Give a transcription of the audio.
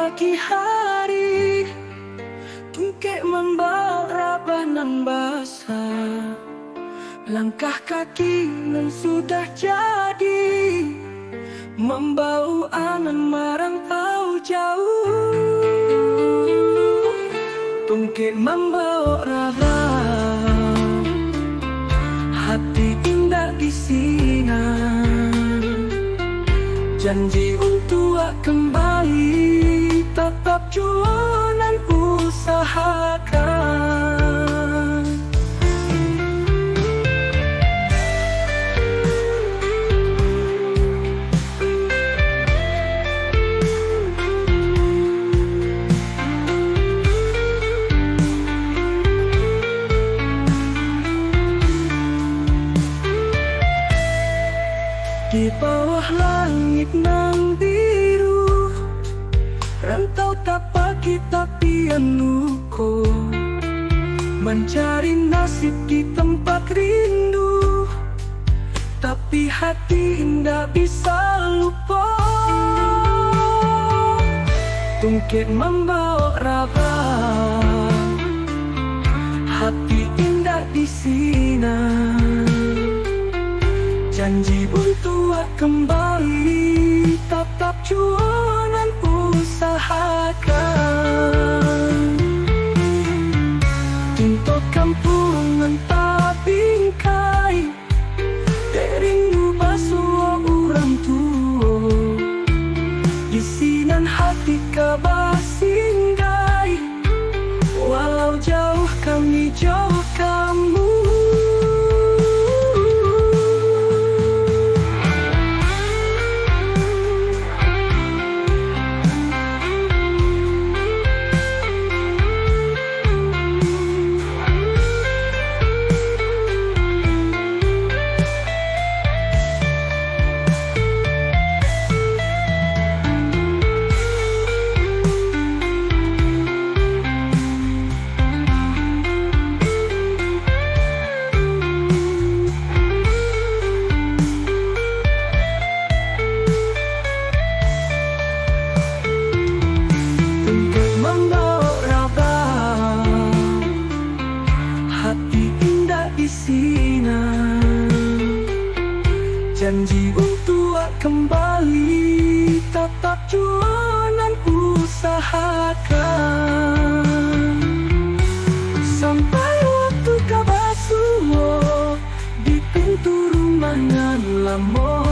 pagi hari, tungkek membawa rabanan basah. Langkah kaki nan sudah jadi, membau anan merantau jauh. Tungkek membawa raba, hati indah di sinar. Janji untuk kembali, tetap jualan usahakan. Di bawah langit nan biru, rantau tapak kita pianuko, mencari nasib di tempat rindu, tapi hati indah bisa lupa. Tungkek membawa raba, hati indah di sinar. Janji untuk kembali, tetap jualan usahakan. Untuk kampungan tak bingkai, derindu basuh orang tua. Di sinan hati kabar singgah, walau jauh kami jauh kamu. Janji untuk kembali, tetap jualan usahakan. Sampai waktu kabar suwo di pintu rumah nan lamo.